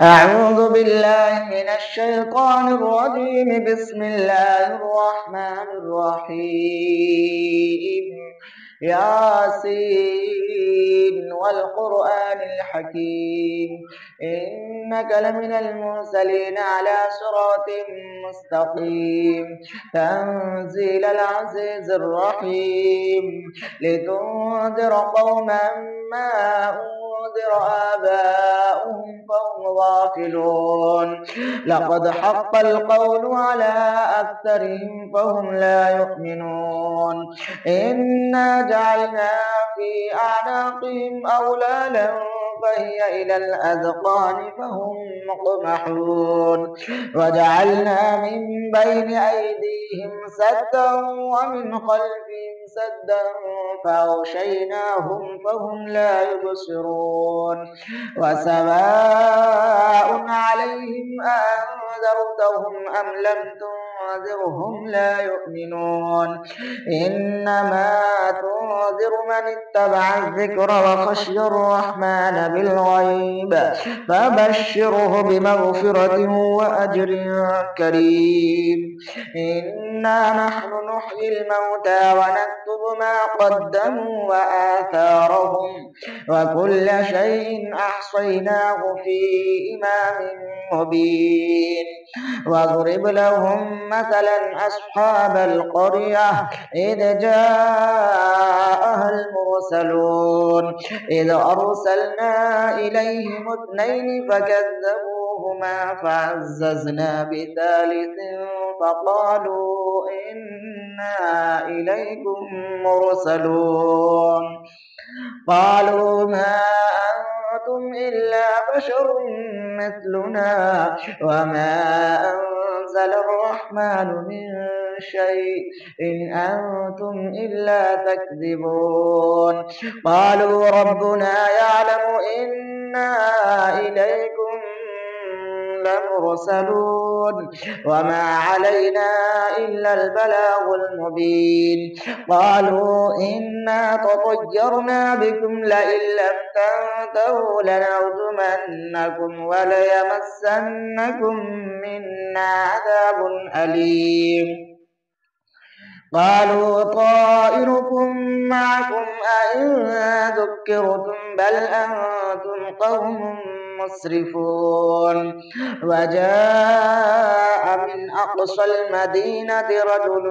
أعوذ بالله من الشيطان الرجيم. بسم الله الرحمن الرحيم. ياسين والقرآن الحكيم إنك لمن المرسلين على صراط مستقيم تنزيل العزيز الرحيم لتنذر قوما ما أنذر آباؤهم فهم غافلون. لقد حق القول على أكثرهم فهم لا يؤمنون. إنا جعلنا في أعناقهم أغلالا فهي إلى الأذقان فهم مقمحون. وجعلنا من بين أيديهم سدا ومن خلفهم سدا فأغشيناهم فهم لا يبصرون. وسواء عليهم أنذرتهم أم لم تنذرهم لا يؤمنون. إنما تنذر من اتبع الذكر وخشي الرحمن بالغيب فبشره بمغفرة وأجر كريم. إنا نحن نحيي الموتى ونكتب ما قدموا وآثارهم وكل شيء أحصيناه في إمام مبين. واضرب لهم مثلا أصحاب القرية إذ جاءها المرسلون إذ أرسلنا إليهم اثنين فكذبوهما فعززنا بثالث فقالوا إنا إليكم مرسلون. قالوا ما أنتم إلا بشر مثلنا وما أنزل الرحمن من شيء إن أنتم إلا تكذبون. قالوا ربنا يعلم إنا إليكم لمرسلون وما علينا إلا البلاغ المبين. قالوا إنا تطيرنا بكم لئن لم تنتهوا لنرجمنكم وليمسنكم منا عذاب أليم. قالوا طائركم معكم أئن ذكرتم بل أنتم قوم مسرفون. وجاء من أقصى المدينة رجل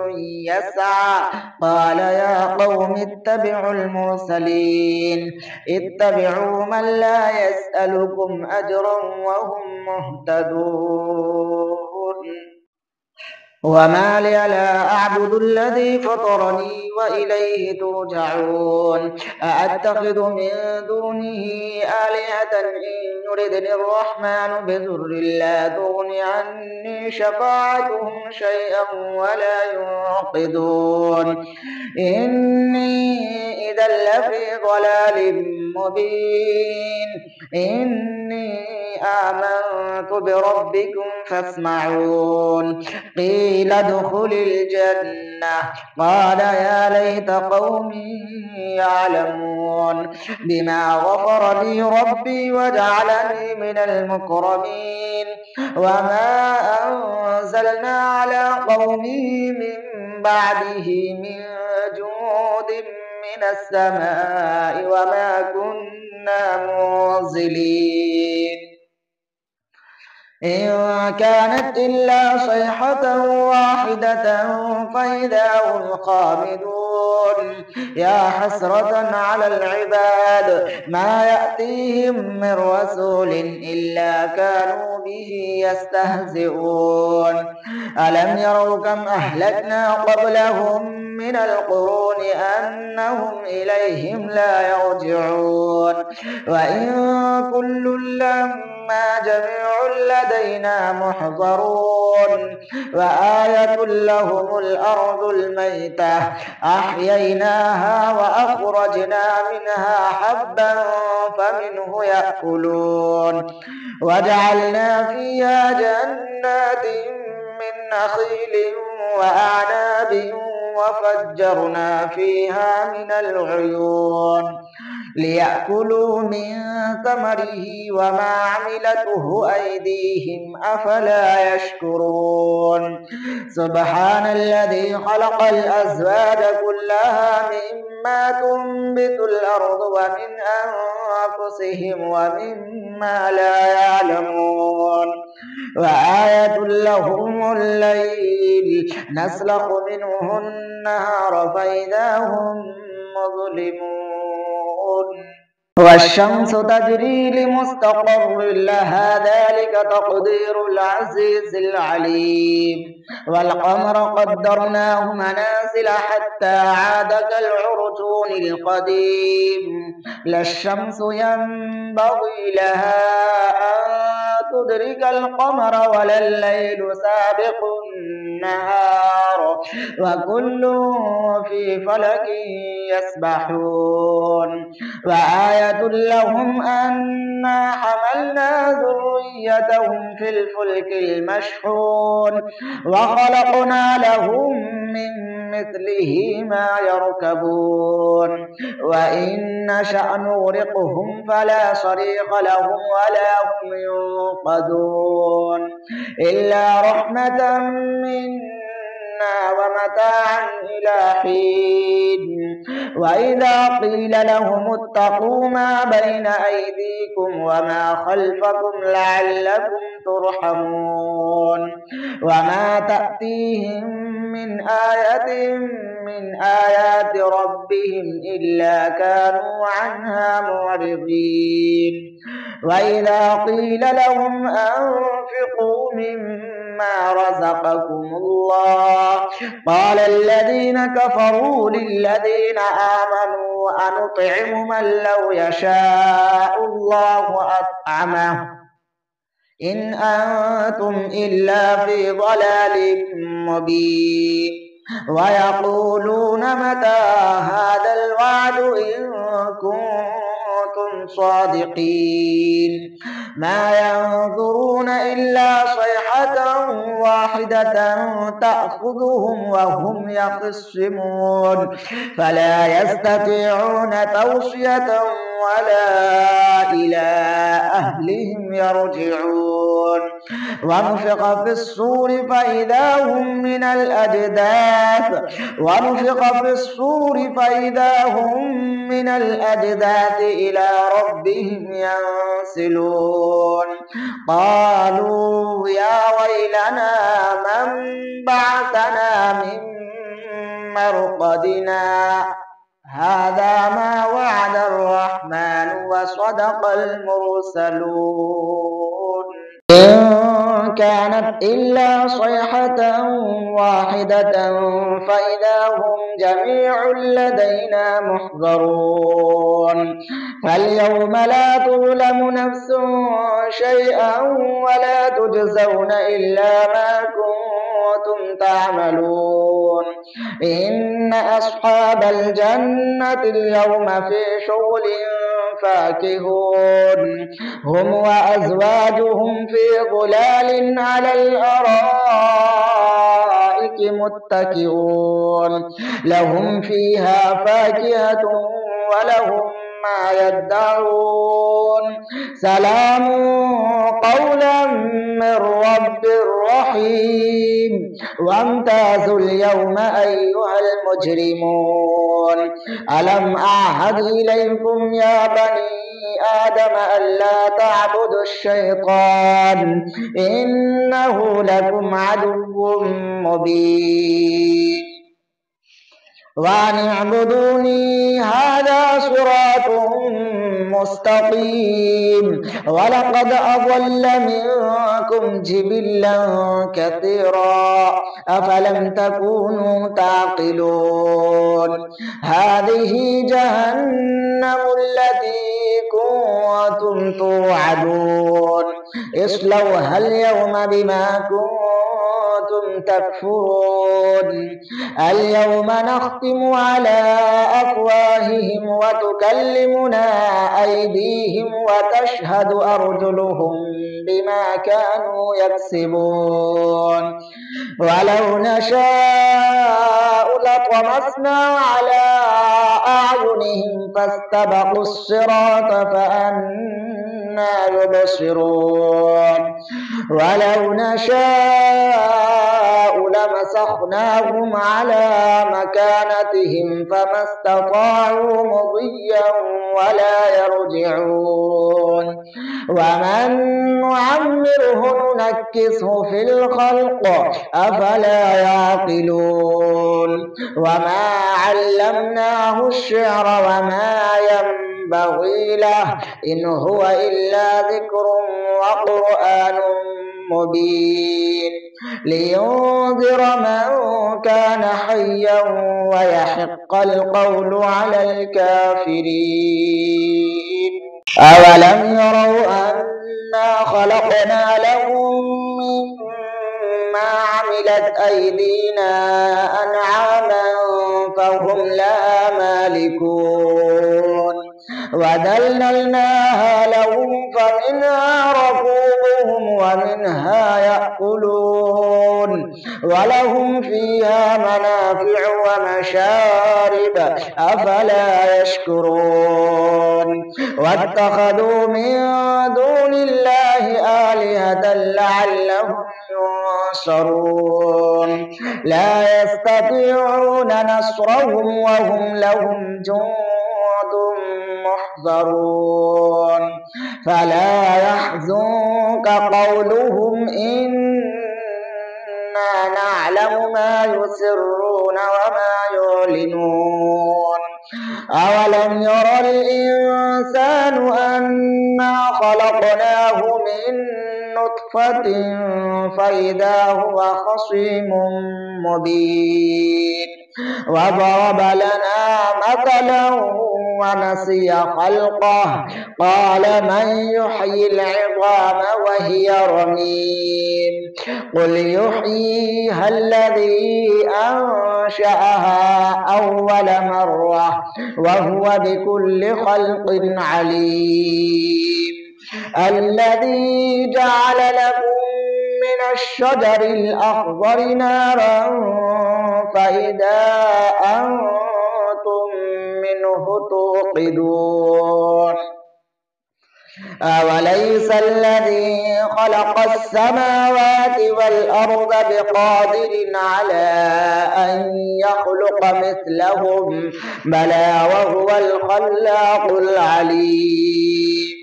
يسعى قال يا قوم اتبعوا المرسلين اتبعوا من لا يسألكم أجرا وهم مهتدون. وما لي لا أعبد الذي فطرني وإليه ترجعون. أأتخذ من دونه آلهة إن يردني الرحمن بضر لا تغن عني شفاعتهم شيئا ولا ينقذون. إني إذا لفي ضلال مبين. إني آمنت بربكم فاسمعون. قيل ادخل الجنة قال يا ليت قومي يعلمون بما غفر لي ربي وجعلني من المكرمين. وما أنزلنا على قومه من بعده من جود من السماء وما كنا منزلين. إن كانت إلا صيحة واحدة فإذا هم خامدون. يا حسرة على العباد ما يأتيهم من رسول إلا كانوا به يستهزئون. ألم يروا كم أهلكنا قبلهم من القرون أنهم إليهم لا يرجعون. وإن كل لما جميع لدينا محضرون. وآية لهم الأرض الميتة أحييناها وأخرجنا منها حبا فمنه يأكلون. وجعلنا فيها جنات من نخيل وأعناب وفجرنا فيها من العيون ليأكلوا من ثمره وما عملته أيديهم أفلا يشكرون سبحان الذي خلق الأزواج كلها مما تنبت الأرض ومن أنفسهم ومما لا يعلمون وآية لهم الليل نسلخ منه النهار فإذا هم مظلمون والشمس تجري لمستقر لها ذلك تقدير العزيز العليم والقمر قدرناه منازل حتى عاد كالعرجون القديم لا الشمس ينبغي لها أن تدرك القمر ولا الليل سابق النهار وكل في فلك يسبحون وآية لهم أنا حملنا ذريتهم في الفلك المشحون وخلقنا لهم من مثله ما يركبون وإن نشأ نغرقهم فلا صريخ لهم ولا هم ينقذون إلا رحمة منا ومتاعا إلى حين وإذا قيل لهم اتقوا ما بين أيديكم وما خلفكم لعلكم ترحمون وما تأتيهم من آية من آيات ربهم إلا كانوا عنها معرضين وإذا قيل لهم أنفقوا مما رزقكم الله قال الذين كفروا للذين آمنوا أنطعم من لو يشاء الله أطعمه إن أنتم إلا في ضلال مبين ويقولون متى هذا الوعد إن كنتم صادقين ما ينظرون إلا صيحة واحدة تأخذهم وهم يخصمون فلا يستطيعون توصية ولا إلى أهلهم يرجعون ونفخ في الصور فإذا هم من الأجداث إلى ربهم ينسلون قالوا يا ويلنا من بعثنا من مرقدنا هذا ما وعد الرحمن وصدق المرسلون إن كانت إلا صيحة واحدة فإذا هم جميع لدينا محضرون فاليوم لا تظلم نفس شيئا ولا تجزون إلا ما كنتم تعملون إن أصحاب الجنة اليوم في شغل فاكهون هم وأزواجهم في ظلال على الأرائك متكئون لهم فيها فاكهة ولهم ما يدعون سلام قولا من رب رحيم وامتازوا اليوم أيها المجرمون ألم أعهد إليكم يا بني آدم ألا تعبدوا الشيطان إنه لكم عدو مبين وأن اعبدوني هذا صراط مستقيم ولقد أضل منكم جبلا كثيرا أفلم تكونوا تعقلون هذه جهنم التي كنتم توعدون اصلوها اليوم بما كنتم تكفرون اليوم نختم على أفواههم وتكلمنا أيديهم وتشهد أرجلهم بما كانوا يكسبون ولو نشاء فطمسنا على أعينهم فاستبقوا الصراط فأنى يبصرون ولو نشاء لمسخناهم على مكانتهم فما استطاعوا مضيا ولا يرجعون ومن نعمره ننكسه في الخلق أفلا يعقلون وما علمناه الشعر وما ينبغي له إن هو إلا ذكر وقرآن مبين لينذر من كان حيا ويحق القول على الكافرين أولم يروا أنا خلقنا لهم مما عملت أيدينا أنعاما فهم لها مالكون وذللناها لهم فمنها ركوبهم ومنها يأكلون ولهم فيها منافع ومشارب أفلا يشكرون واتخذوا من دون الله آلهة لعلهم ينصرون لا يستطيعون نصرهم وهم لهم جند محضرون فلا يحزنك قولهم إنا نعلم ما يسرون وما يعلنون أولم ير الإنسان أنا خلقناه من نطفة فإذا هو خصيم مبين وضرب لنا مثلا ونسي خلقه قال من يحيي العظام وهي رميم قل يحييها الذي أنشأها أول مرة وهو بكل خلق عليم الذي جعل لكم من الشجر الأخضر نارا فإذا أنتم منه توقدون أوليس الذي خلق السماوات والأرض بقادر على أن يخلق مثلهم بلى وهو الخلاق العليم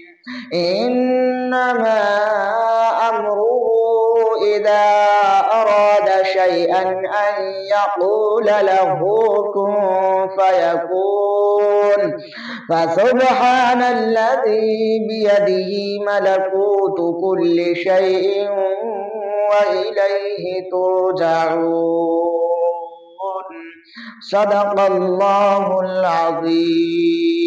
إنما أمره إذا أراد شيئا أن يقول له كن فيكون فسبحان الذي بيده ملكوت كل شيء وإليه ترجعون صدق الله العظيم.